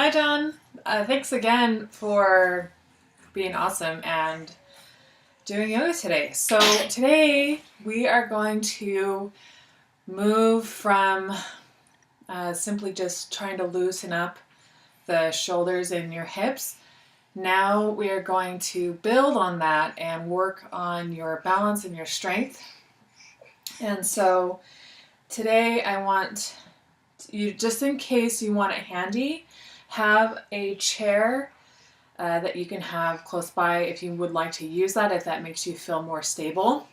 Hi, John. Thanks again for being awesome and doing yoga today. So today we are going to move from simply just trying to loosen up the shoulders and your hips. Now we are going to build on that and work on your balance and your strength. And so today I want you, just in case you want it handy, have a chair that you can have close by if you would like to use that, if that makes you feel more stable.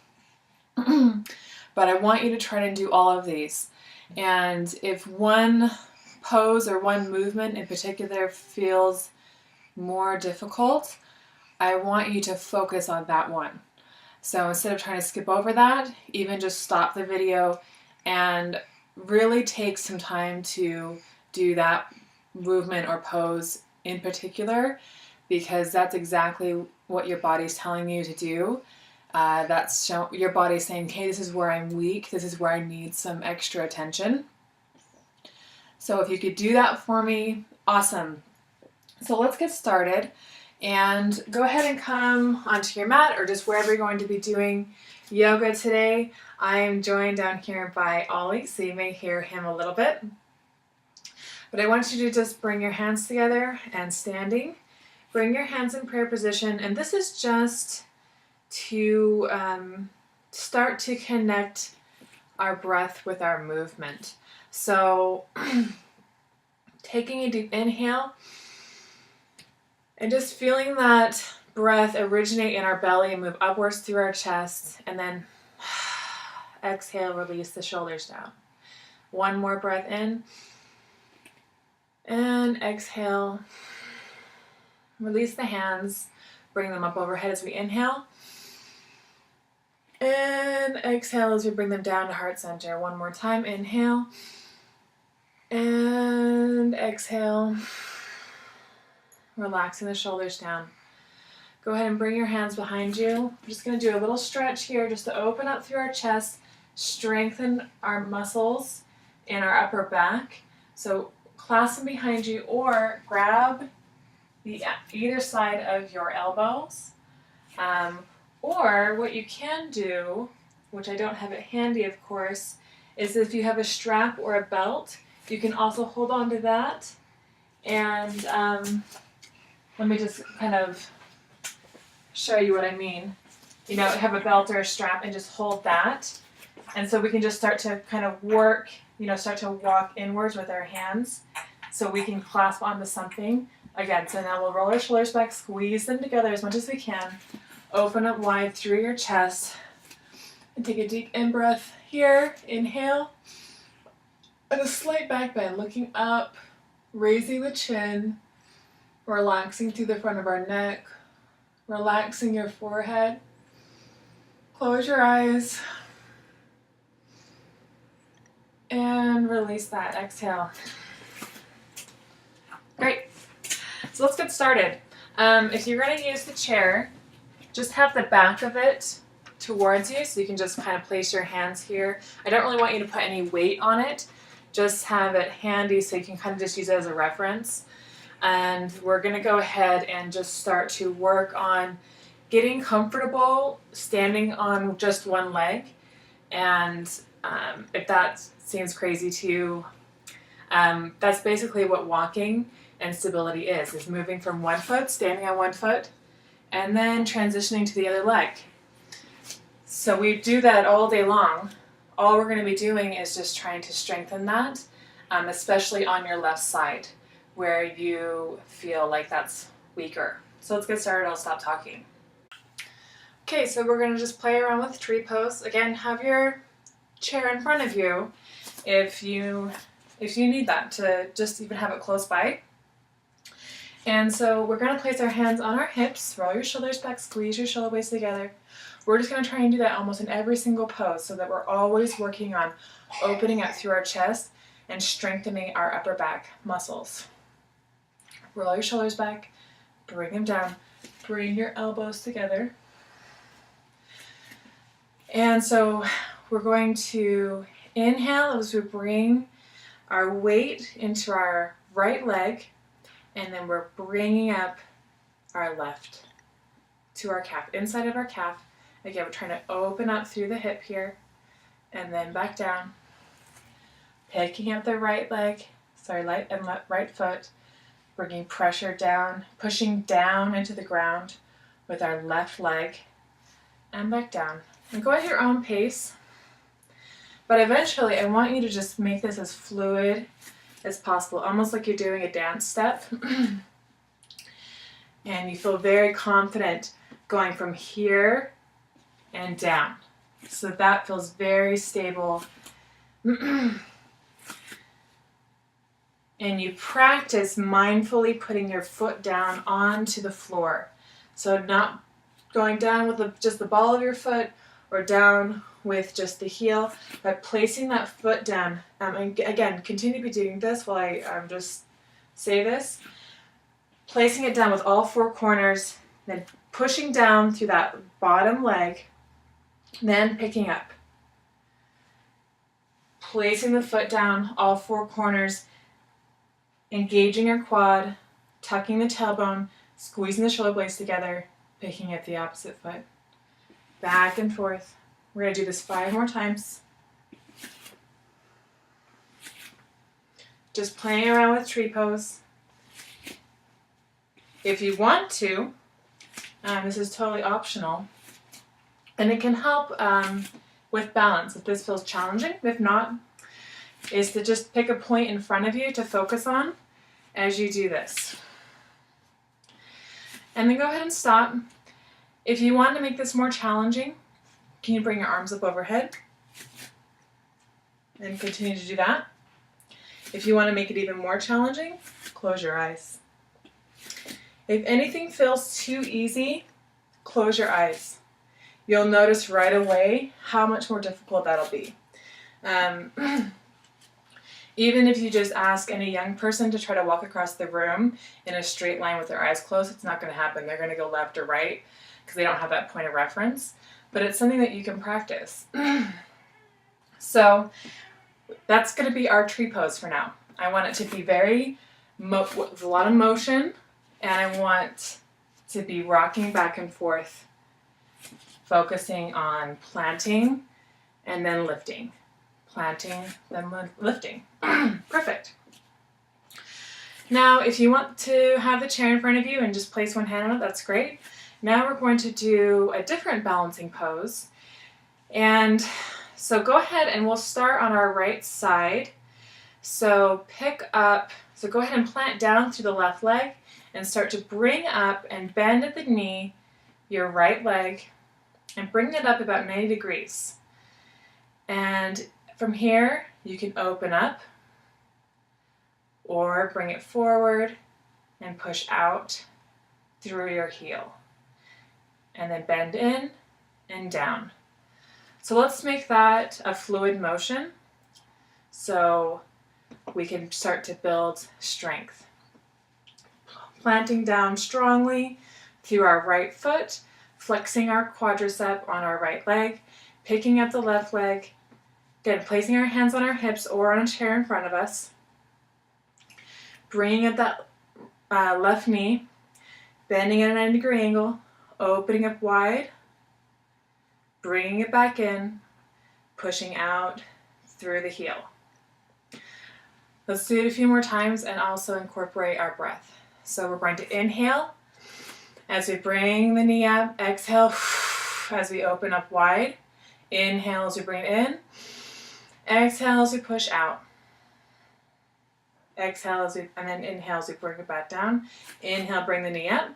But I want you to try to do all of these. And if one pose or one movement in particular feels more difficult, I want you to focus on that one. So instead of trying to skip over that, even just stop the video and really take some time to do that movement or pose in particular, because that's exactly what your body's telling you to do. Your body's saying, hey, this is where I'm weak, this is where I need some extra attention. So if you could do that for me, awesome. So let's get started, and go ahead and come onto your mat or just wherever you're going to be doing yoga today. I'm joined down here by Ollie, so you may hear him a little bit. But I want you to just bring your hands together and standing. Bring your hands in prayer position, and this is just to start to connect our breath with our movement. So taking a deep inhale and just feeling that breath originate in our belly and move upwards through our chest, and then exhale, release the shoulders down. One more breath in. And exhale, release the hands, bring them up overhead as we inhale. And exhale as we bring them down to heart center. One more time, inhale. And exhale, relaxing the shoulders down. Go ahead and bring your hands behind you. I'm just going to do a little stretch here just to open up through our chest, strengthen our muscles in our upper back. So clasp them behind you, or grab either side of your elbows. Or what you can do, which I don't have it handy of course, is if you have a strap or a belt, you can also hold on to that. And let me just kind of show you what I mean. You know, have a belt or a strap and just hold that. And so we can just start to kind of work, start to walk inwards with our hands so we can clasp onto something. Again, so now we'll roll our shoulders back, squeeze them together as much as we can. Open up wide through your chest. And take a deep in-breath here. Inhale. And a slight back bend, looking up, raising the chin, relaxing through the front of our neck, relaxing your forehead. Close your eyes. And release that. Exhale. Great. So let's get started. If you're going to use the chair, just have the back of it towards you so you can just kind of place your hands here. I don't really want you to put any weight on it. Just have it handy so you can kind of just use it as a reference. And we're going to go ahead and just start to work on getting comfortable standing on just one leg. And if that seems crazy to you, that's basically what walking and stability is moving from one foot, standing on one foot, and then transitioning to the other leg. So we do that all day long. All we're going to be doing is just trying to strengthen that, especially on your left side where you feel like that's weaker. So let's get started. I'll stop talking. Okay, so we're going to just play around with tree pose. Again, have your chair in front of you if you need that, to just even have it close by. And so we're going to place our hands on our hips, roll your shoulders back, squeeze your shoulder blades together. We're just going to try and do that almost in every single pose so that we're always working on opening up through our chest and strengthening our upper back muscles. Roll your shoulders back, bring them down, bring your elbows together. And so we're going to inhale as we bring our weight into our right leg, And then we're bringing up our left to our calf, inside of our calf. Again, we're trying to open up through the hip here and then back down. Picking up the right leg, right foot, bringing pressure down, pushing down into the ground with our left leg and back down. And go at your own pace. But eventually, I want you to just make this as fluid as possible, almost like you're doing a dance step. And you feel very confident going from here and down. So that feels very stable. And you practice mindfully putting your foot down onto the floor. So not going down with just the ball of your foot or down with just the heel, but placing that foot down. And again, continue to be doing this while I just say this. Placing it down with all four corners, then pushing down through that bottom leg, then picking up. Placing the foot down, all four corners, engaging your quad, tucking the tailbone, squeezing the shoulder blades together, picking up the opposite foot. Back and forth. We're going to do this 5 more times. Just playing around with tree pose. If you want to, this is totally optional, and it can help with balance if this feels challenging. If not, is to just pick a point in front of you to focus on as you do this. And then go ahead and stop. If you want to make this more challenging, can you bring your arms up overhead? And continue to do that. If you want to make it even more challenging, close your eyes. If anything feels too easy, close your eyes. You'll notice right away how much more difficult that'll be. Even if you just ask any young person to try to walk across the room in a straight line with their eyes closed, it's not going to happen. They're going to go left or right because they don't have that point of reference. But it's something that you can practice. So that's going to be our tree pose for now. I want it to be with a lot of motion, and I want to be rocking back and forth, focusing on planting and then lifting. Planting, then lifting. Perfect. Now, if you want to have the chair in front of you and just place one hand on it, that's great. Now we're going to do a different balancing pose. And so go ahead and we'll start on our right side. So go ahead and plant down through the left leg and start to bring up and bend at the knee your right leg and bring it up about 90 degrees. And from here, you can open up or bring it forward and push out through your heel. And then bend in and down. So let's make that a fluid motion so we can start to build strength. Planting down strongly through our right foot, flexing our quadricep on our right leg, picking up the left leg, again, placing our hands on our hips or on a chair in front of us, bringing up that left knee, bending at a 90-degree angle, opening up wide, bringing it back in, pushing out through the heel. Let's do it a few more times and also incorporate our breath. So we're going to inhale as we bring the knee up, exhale as we open up wide, inhale as we bring it in, exhale as we push out. Exhale and then inhale as we bring it back down. Inhale, bring the knee up.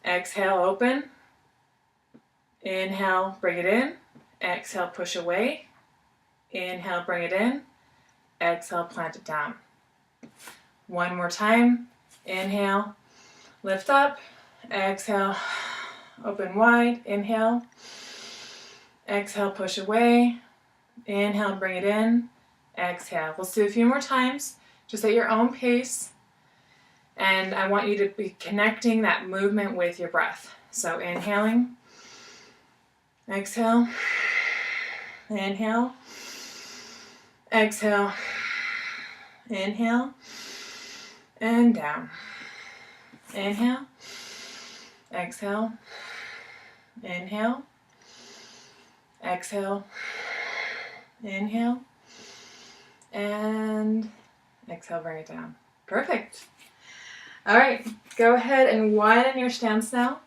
Exhale, open. Inhale, bring it in. Exhale, push away. Inhale, bring it in. Exhale, plant it down. One more time. Inhale, lift up. Exhale, open wide. Inhale. Exhale, push away. Inhale, bring it in. Exhale. Let's do a few more times, just at your own pace. And I want you to be connecting that movement with your breath. So inhaling, exhale, inhale, exhale, inhale, and down. Inhale, exhale, inhale, exhale, inhale, and exhale, bring it down. Perfect. All right, go ahead and widen your stance now,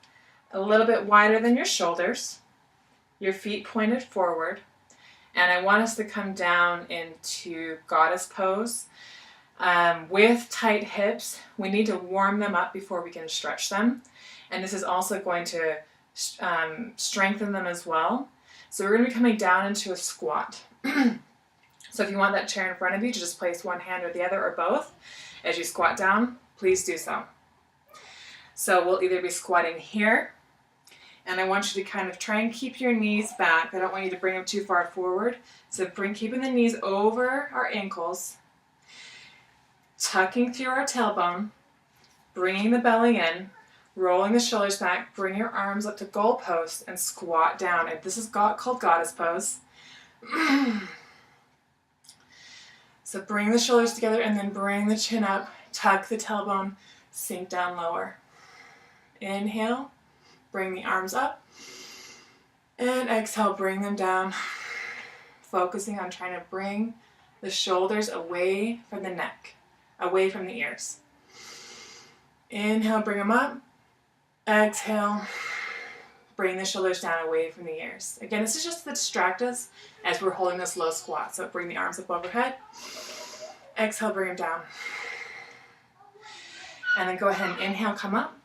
a little bit wider than your shoulders, your feet pointed forward, and I want us to come down into goddess pose. With tight hips, we need to warm them up before we can stretch them. And this is also going to strengthen them as well. So we're going to be coming down into a squat. So if you want that chair in front of you to just place one hand or the other or both as you squat down, please do so. So we'll either be squatting here, and I want you to kind of try and keep your knees back. I don't want you to bring them too far forward. So keeping the knees over our ankles, tucking through our tailbone, bringing the belly in, rolling the shoulders back, bring your arms up to goalpost and squat down. And this is called goddess pose. So bring the shoulders together and then bring the chin up, tuck the tailbone, sink down lower. Inhale, bring the arms up, and exhale, bring them down, focusing on trying to bring the shoulders away from the neck, away from the ears. Inhale, bring them up. Exhale, bring the shoulders down away from the ears. Again, this is just to distract us as we're holding this low squat. So bring the arms up overhead. Exhale, bring them down. And then go ahead and inhale, come up.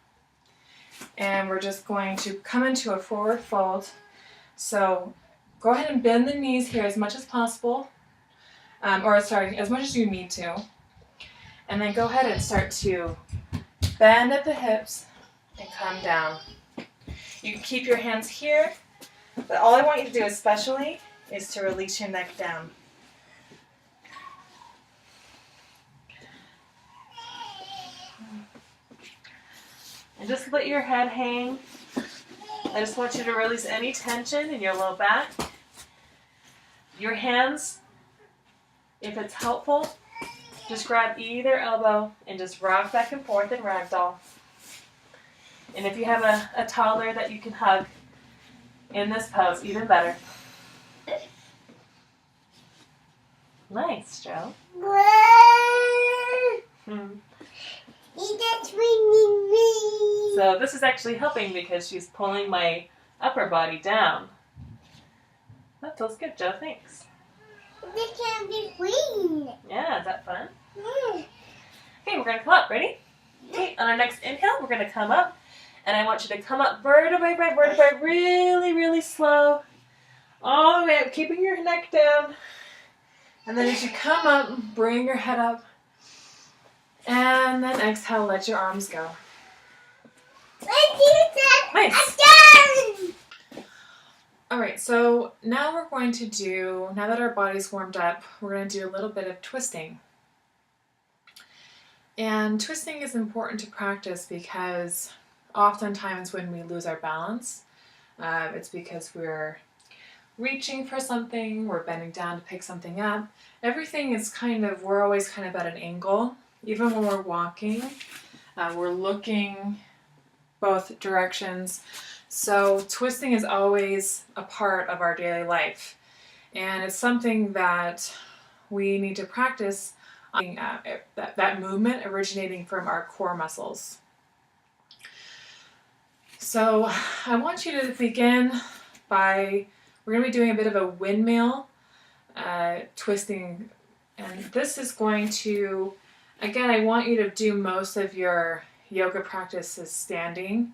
And we're just going to come into a forward fold. So go ahead and bend the knees here as much as possible. As much as you need to. And then go ahead and start to bend at the hips and come down. You can keep your hands here, but all I want you to do especially is to release your neck down. And just let your head hang. I just want you to release any tension in your low back. Your hands, if it's helpful, just grab either elbow and just rock back and forth in ragdoll. And if you have a toddler that you can hug in this pose, even better. Nice, Joe. So this is actually helping because she's pulling my upper body down. That feels good, Joe. Thanks. Yeah, is that fun? Okay, we're going to come up. Ready? Okay, on our next inhale, we're going to come up. And I want you to come up vertebrae by vertebrae, really, really slow. All the way up, keeping your neck down. And then as you come up, bring your head up. And then exhale, let your arms go. Nice. All right, so now we're going to do, now that our body's warmed up, we're going to do a little bit of twisting. And twisting is important to practice because oftentimes when we lose our balance, it's because we're reaching for something, we're bending down to pick something up. Everything is we're always kind of at an angle. Even when we're walking, we're looking both directions. So twisting is always a part of our daily life. And it's something that we need to practice, that movement originating from our core muscles. So I want you to begin by, we're going to be doing a bit of a windmill twisting. And this is going to, again, I want you to do most of your yoga practices standing.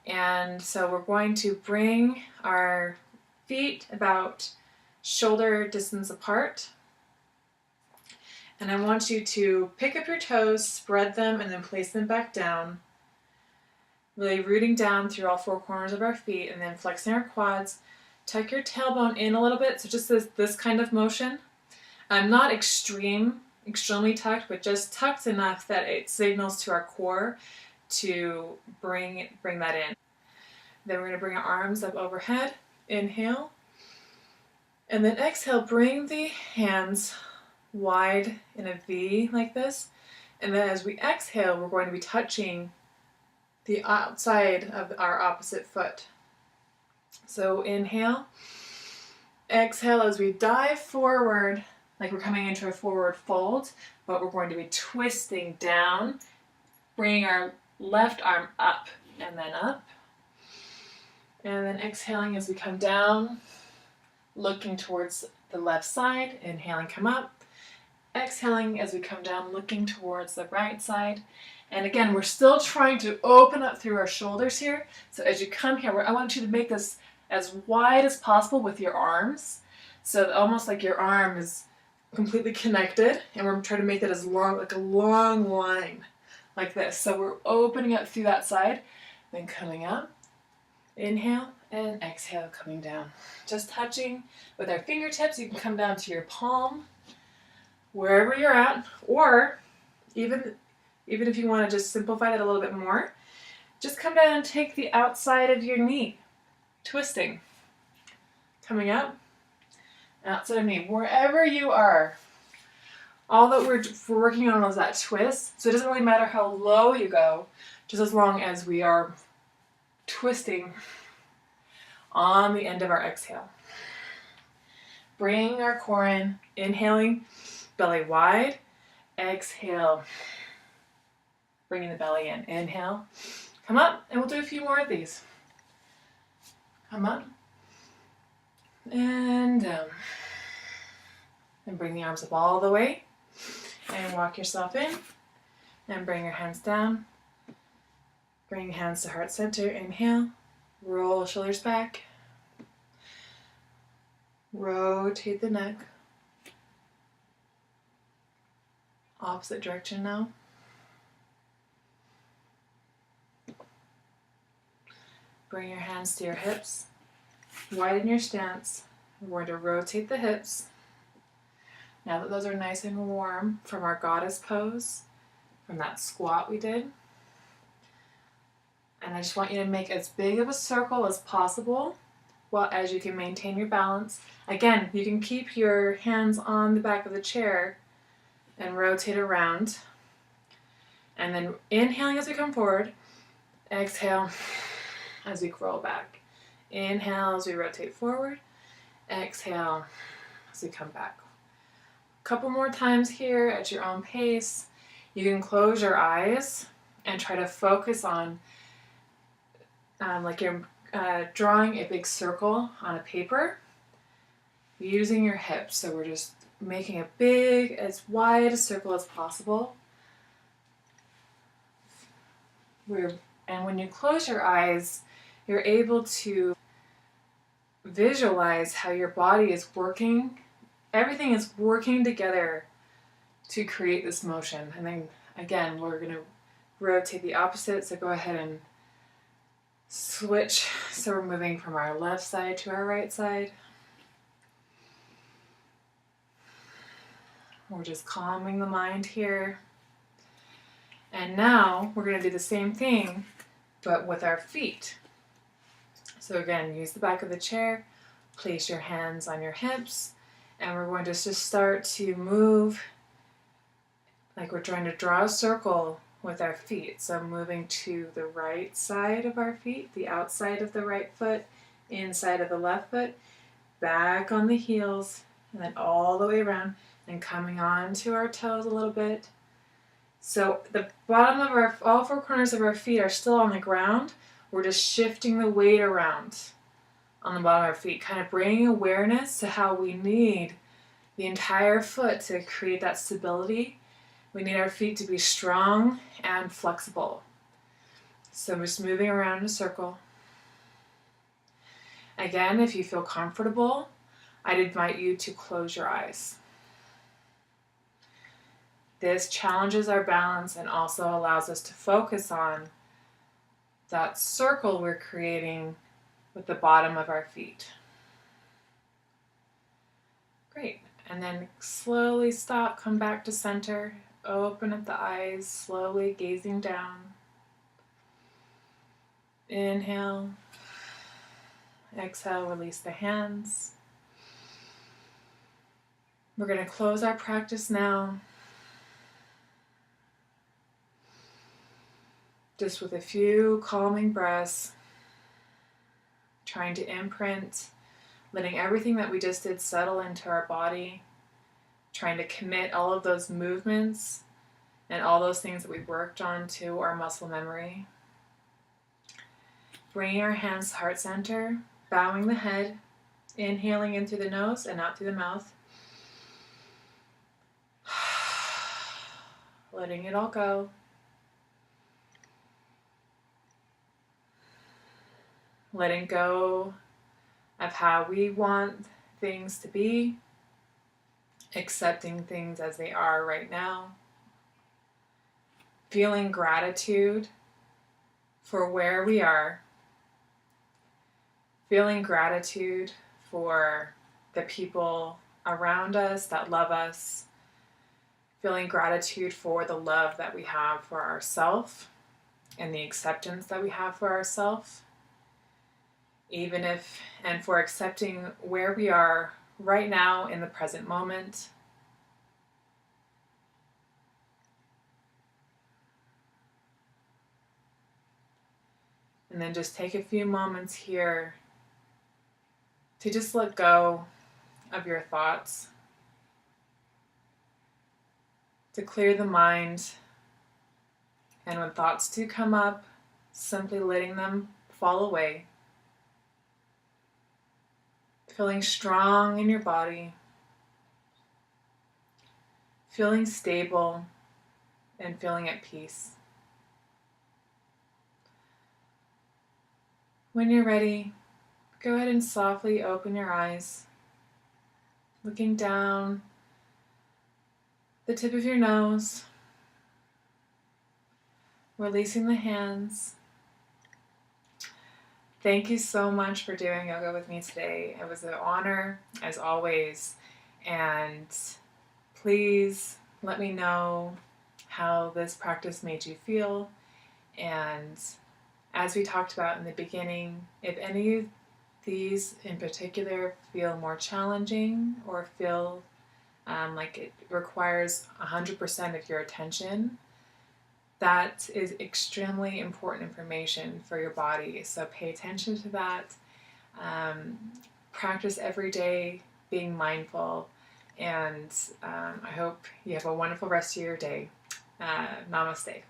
And so we're going to bring our feet about shoulder distance apart. And I want you to pick up your toes, spread them, and then place them back down. Really rooting down through all four corners of our feet and then flexing our quads. Tuck your tailbone in a little bit, so just this kind of motion. Not extremely tucked, but just tucked enough that it signals to our core to bring that in. Then we're going to bring our arms up overhead. Inhale. And then exhale, bring the hands wide in a V like this. And then as we exhale, we're going to be touching the outside of our opposite foot. So inhale, exhale as we dive forward, like we're coming into a forward fold, but we're going to be twisting down, bringing our left arm up and then up. And then exhaling as we come down, looking towards the left side, inhaling, come up. Exhaling as we come down, looking towards the right side. And again, we're still trying to open up through our shoulders here. So as you come here, I want you to make this as wide as possible with your arms. So almost like your arm is completely connected, and we're trying to make that as long, like a long line, like this. So we're opening up through that side, then coming up. Inhale and exhale, coming down. Just touching with our fingertips. You can come down to your palm, wherever you're at, or even if you want to just simplify that a little bit more, just come down and take the outside of your knee, twisting, coming up, outside of knee, wherever you are. All that we're working on is that twist, so it doesn't really matter how low you go, just as long as we are twisting on the end of our exhale. Bring our core in, inhaling, belly wide, exhale, bringing the belly in, inhale, come up, and we'll do a few more of these. Come up, and down, and bring the arms up all the way, and walk yourself in, and bring your hands down, bring your hands to heart center, inhale, roll shoulders back, rotate the neck, opposite direction now. Bring your hands to your hips, widen your stance. We're going to rotate the hips. Now that those are nice and warm from our goddess pose, from that squat we did. And I just want you to make as big of a circle as possible, while as you can maintain your balance. Again, you can keep your hands on the back of the chair and rotate around. And then inhaling as we come forward, exhale as we roll back. Inhale as we rotate forward, exhale as we come back. A couple more times here at your own pace. You can close your eyes and try to focus on like you're drawing a big circle on a paper using your hips. So we're just making a big, as wide a circle as possible. And when you close your eyes, you're able to visualize how your body is working. Everything is working together to create this motion. And then again, we're going to rotate the opposite. So go ahead and switch. So we're moving from our left side to our right side. We're just calming the mind here. And now we're going to do the same thing, but with our feet. So again, use the back of the chair, place your hands on your hips, and we're going to just start to move like we're trying to draw a circle with our feet. So moving to the right side of our feet, the outside of the right foot, inside of the left foot, back on the heels, and then all the way around, and coming onto our toes a little bit. So the bottom of all four corners of our feet are still on the ground. We're just shifting the weight around on the bottom of our feet, kind of bringing awareness to how we need the entire foot to create that stability. We need our feet to be strong and flexible. So I'm just moving around in a circle. Again, if you feel comfortable, I'd invite you to close your eyes. This challenges our balance and also allows us to focus on that circle we're creating with the bottom of our feet. Great. And then slowly stop, come back to center, open up the eyes, slowly gazing down. Inhale. Exhale, release the hands. We're going to close our practice now. Just with a few calming breaths, trying to imprint, letting everything that we just did settle into our body, trying to commit all of those movements and all those things that we worked on to our muscle memory. Bringing our hands to heart center, bowing the head, inhaling in through the nose and out through the mouth. Letting it all go. Letting go of how we want things to be. Accepting things as they are right now. Feeling gratitude for where we are. Feeling gratitude for the people around us that love us. Feeling gratitude for the love that we have for ourselves and the acceptance that we have for ourselves. And for accepting where we are right now in the present moment. And then just take a few moments here to just let go of your thoughts, to clear the mind, and when thoughts do come up, simply letting them fall away. Feeling strong in your body, feeling stable, and feeling at peace. When you're ready, go ahead and softly open your eyes, looking down the tip of your nose, releasing the hands. Thank you so much for doing yoga with me today. It was an honor, as always, and please let me know how this practice made you feel. And as we talked about in the beginning, if any of these in particular feel more challenging or feel like it requires 100% of your attention, that is extremely important information for your body. So pay attention to that. Practice every day, being mindful, and I hope you have a wonderful rest of your day. Namaste.